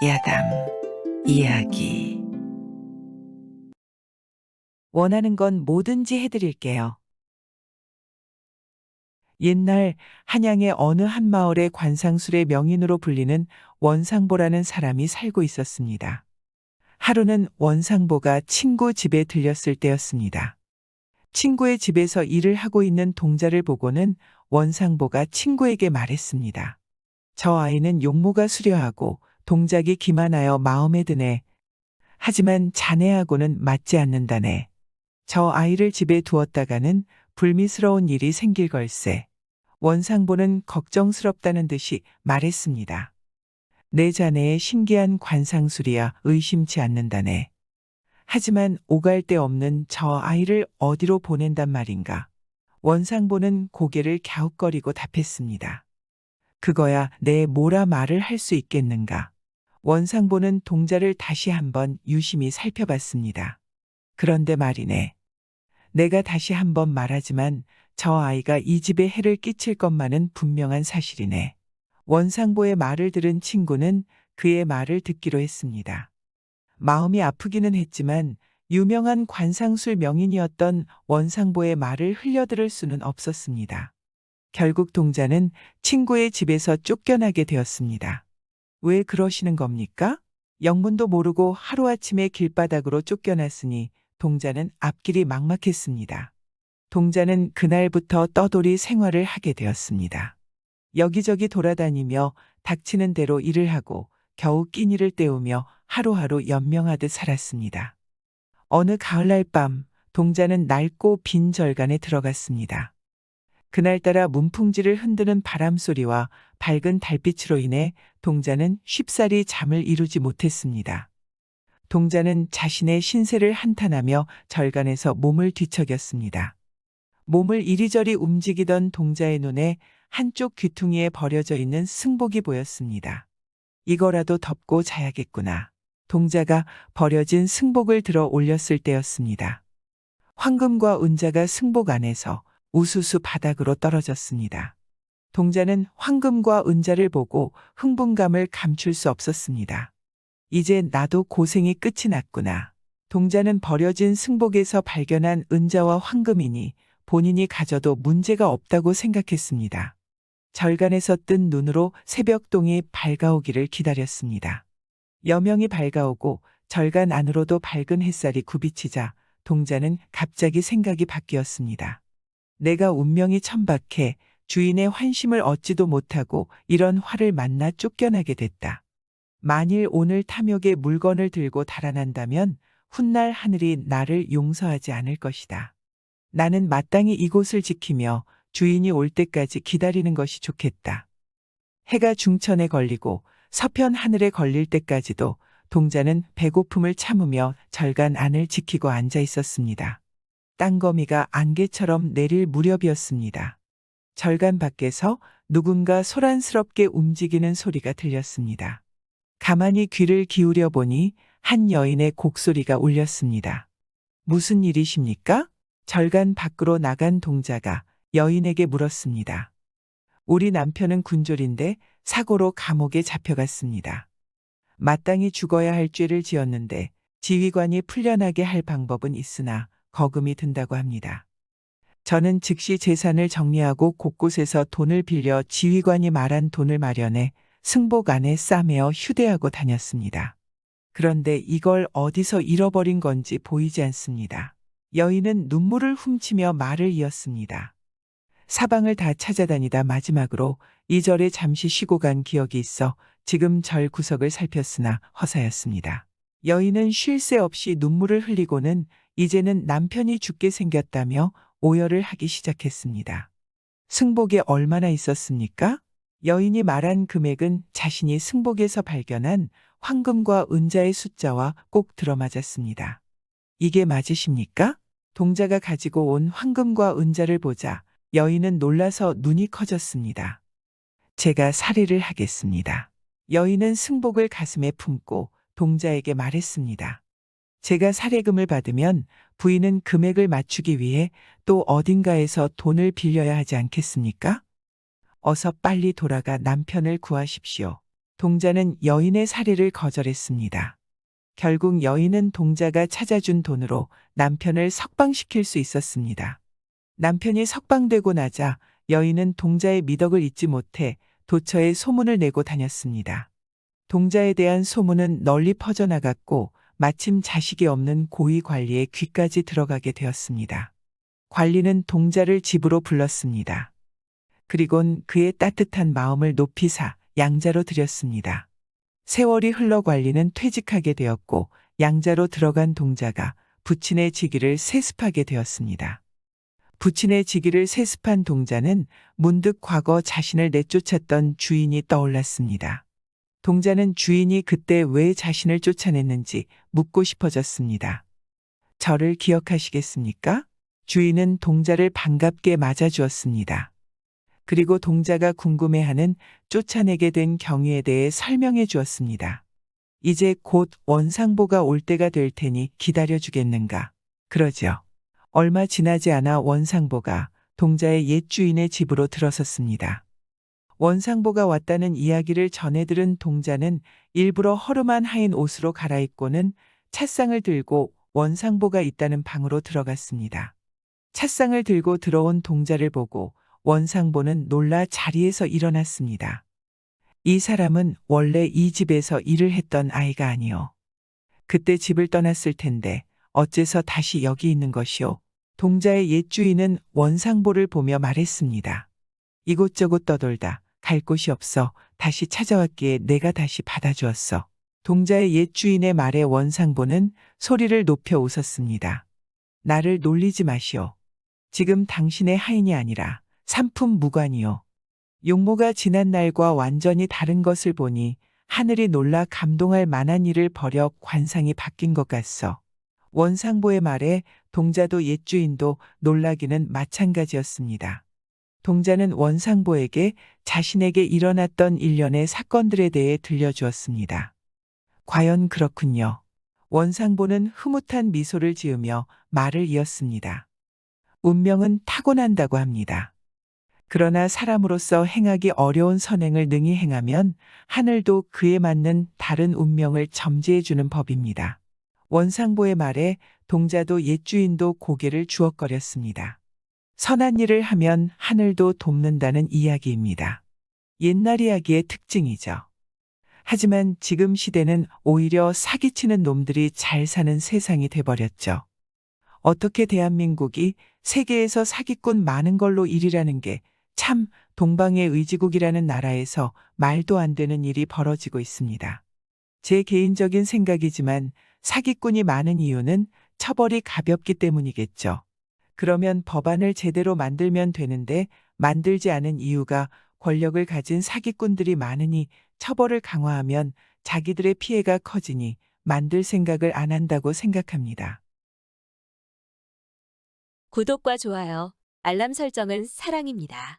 야담 이야기. 원하는 건 뭐든지 해드릴게요. 옛날 한양의 어느 한 마을에 관상술의 명인으로 불리는 원상보라는 사람이 살고 있었습니다. 하루는 원상보가 친구 집에 들렸을 때였습니다. 친구의 집에서 일을 하고 있는 동자를 보고는 원상보가 친구에게 말했습니다. 저 아이는 용모가 수려하고 동작이 기만하여 마음에 드네. 하지만 자네하고는 맞지 않는다네. 저 아이를 집에 두었다가는 불미스러운 일이 생길 걸세. 원상보는 걱정스럽다는 듯이 말했습니다. 내 자네의 신기한 관상술이야 의심치 않는다네. 하지만 오갈 데 없는 저 아이를 어디로 보낸단 말인가. 원상보는 고개를 갸웃거리고 답했습니다. 그거야 내 뭐라 말을 할 수 있겠는가. 원상보는 동자를 다시 한번 유심히 살펴봤습니다. 그런데 말이네. 내가 다시 한번 말하지만 저 아이가 이 집에 해를 끼칠 것만은 분명한 사실이네. 원상보의 말을 들은 친구는 그의 말을 듣기로 했습니다. 마음이 아프기는 했지만 유명한 관상술 명인이었던 원상보의 말을 흘려들을 수는 없었습니다. 결국 동자는 친구의 집에서 쫓겨나게 되었습니다. 왜 그러시는 겁니까? 영문도 모르고 하루아침에 길바닥으로 쫓겨났으니 동자는 앞길이 막막했습니다. 동자는 그날부터 떠돌이 생활을 하게 되었습니다. 여기저기 돌아다니며 닥치는 대로 일을 하고 겨우 끼니를 때우며 하루하루 연명하듯 살았습니다. 어느 가을날 밤 동자는 낡고 빈 절간에 들어갔습니다. 그날따라 문풍지를 흔드는 바람소리와 밝은 달빛으로 인해 동자는 쉽사리 잠을 이루지 못했습니다. 동자는 자신의 신세를 한탄하며 절간에서 몸을 뒤척였습니다. 몸을 이리저리 움직이던 동자의 눈에 한쪽 귀퉁이에 버려져 있는 승복이 보였습니다. 이거라도 덮고 자야겠구나. 동자가 버려진 승복을 들어 올렸을 때였습니다. 황금과 은자가 승복 안에서 우수수 바닥으로 떨어졌습니다. 동자는 황금과 은자를 보고 흥분감을 감출 수 없었습니다. 이제 나도 고생이 끝이 났구나. 동자는 버려진 승복에서 발견한 은자와 황금이니 본인이 가져도 문제가 없다고 생각했습니다. 절간에서 뜬 눈으로 새벽동이 밝아오기를 기다렸습니다. 여명이 밝아오고 절간 안으로도 밝은 햇살이 굽이치자 동자는 갑자기 생각이 바뀌었습니다. 내가 운명이 천박해 주인의 환심을 얻지도 못하고 이런 화를 만나 쫓겨나게 됐다. 만일 오늘 탐욕의 물건을 들고 달아난다면 훗날 하늘이 나를 용서하지 않을 것이다. 나는 마땅히 이곳을 지키며 주인이 올 때까지 기다리는 것이 좋겠다. 해가 중천에 걸리고 서편 하늘에 걸릴 때까지도 동자는 배고픔을 참으며 절간 안을 지키고 앉아 있었습니다. 땅거미가 안개처럼 내릴 무렵이었습니다. 절간 밖에서 누군가 소란스럽게 움직이는 소리가 들렸습니다. 가만히 귀를 기울여 보니 한 여인의 곡소리가 울렸습니다. 무슨 일이십니까? 절간 밖으로 나간 동자가 여인에게 물었습니다. 우리 남편은 군졸인데 사고로 감옥에 잡혀갔습니다. 마땅히 죽어야 할 죄를 지었는데 지휘관이 풀려나게 할 방법은 있으나 거금이 든다고 합니다. 저는 즉시 재산을 정리하고 곳곳에서 돈을 빌려 지휘관이 말한 돈을 마련해 승복 안에 싸매어 휴대하고 다녔습니다. 그런데 이걸 어디서 잃어버린 건지 보이지 않습니다. 여인은 눈물을 훔치며 말을 이었습니다. 사방을 다 찾아다니다 마지막으로 이 절에 잠시 쉬고 간 기억이 있어 지금 절 구석을 살폈으나 허사였습니다. 여인은 쉴 새 없이 눈물을 흘리고는 이제는 남편이 죽게 생겼다며 오열을 하기 시작했습니다. 승복에 얼마나 있었습니까? 여인이 말한 금액은 자신이 승복에서 발견한 황금과 은자의 숫자와 꼭 들어맞았습니다. 이게 맞으십니까? 동자가 가지고 온 황금과 은자를 보자 여인은 놀라서 눈이 커졌습니다. 제가 살해를 하겠습니다. 여인은 승복을 가슴에 품고 동자에게 말했습니다. 제가 살해금을 받으면 부인은 금액을 맞추기 위해 또 어딘가에서 돈을 빌려야 하지 않겠습니까? 어서 빨리 돌아가 남편을 구하십시오. 동자는 여인의 살해를 거절했습니다. 결국 여인은 동자가 찾아준 돈으로 남편을 석방시킬 수 있었습니다. 남편이 석방되고 나자 여인은 동자의 미덕을 잊지 못해 도처에 소문을 내고 다녔습니다. 동자에 대한 소문은 널리 퍼져나갔고 마침 자식이 없는 고위 관리의 귀까지 들어가게 되었습니다. 관리는 동자를 집으로 불렀습니다. 그리곤 그의 따뜻한 마음을 높이 사 양자로 들였습니다. 세월이 흘러 관리는 퇴직하게 되었고 양자로 들어간 동자가 부친의 직위를 세습하게 되었습니다. 부친의 직위를 세습한 동자는 문득 과거 자신을 내쫓았던 주인이 떠올랐습니다. 동자는 주인이 그때 왜 자신을 쫓아냈는지 묻고 싶어졌습니다. 저를 기억하시겠습니까? 주인은 동자를 반갑게 맞아주었습니다. 그리고 동자가 궁금해하는 쫓아내게 된 경위에 대해 설명해 주었습니다. 이제 곧 원상보가 올 때가 될 테니 기다려주겠는가? 그러죠. 얼마 지나지 않아 원상보가 동자의 옛 주인의 집으로 들어섰습니다. 원상보가 왔다는 이야기를 전해 들은 동자는 일부러 허름한 하인 옷으로 갈아입고는 찻상을 들고 원상보가 있다는 방으로 들어갔습니다. 찻상을 들고 들어온 동자를 보고 원상보는 놀라 자리에서 일어났습니다. 이 사람은 원래 이 집에서 일을 했던 아이가 아니오. 그때 집을 떠났을 텐데 어째서 다시 여기 있는 것이오. 동자의 옛 주인은 원상보를 보며 말했습니다. 이곳저곳 떠돌다 갈 곳이 없어 다시 찾아왔기에 내가 다시 받아주었어. 동자의 옛 주인의 말에 원상보는 소리를 높여 웃었습니다. 나를 놀리지 마시오. 지금 당신의 하인이 아니라 삼품 무관이요. 용모가 지난 날과 완전히 다른 것을 보니 하늘이 놀라 감동할 만한 일을 벌여 관상이 바뀐 것 같소. 원상보의 말에 동자도 옛 주인도 놀라기는 마찬가지였습니다. 동자는 원상보에게 자신에게 일어났던 일련의 사건들에 대해 들려주었습니다. 과연 그렇군요. 원상보는 흐뭇한 미소를 지으며 말을 이었습니다. 운명은 타고난다고 합니다. 그러나 사람으로서 행하기 어려운 선행을 능히 행하면 하늘도 그에 맞는 다른 운명을 점지해 주는 법입니다. 원상보의 말에 동자도 옛 주인도 고개를 주걱거렸습니다. 선한 일을 하면 하늘도 돕는다는 이야기입니다. 옛날 이야기의 특징이죠. 하지만 지금 시대는 오히려 사기치는 놈들이 잘 사는 세상이 돼버렸죠. 어떻게 대한민국이 세계에서 사기꾼 많은 걸로 1위라는 게 참 동방의 의지국이라는 나라에서 말도 안 되는 일이 벌어지고 있습니다. 제 개인적인 생각이지만 사기꾼이 많은 이유는 처벌이 가볍기 때문이겠죠. 그러면 법안을 제대로 만들면 되는데 만들지 않은 이유가 권력을 가진 사기꾼들이 많으니 처벌을 강화하면 자기들의 피해가 커지니 만들 생각을 안 한다고 생각합니다. 구독과 좋아요, 알람 설정은 사랑입니다.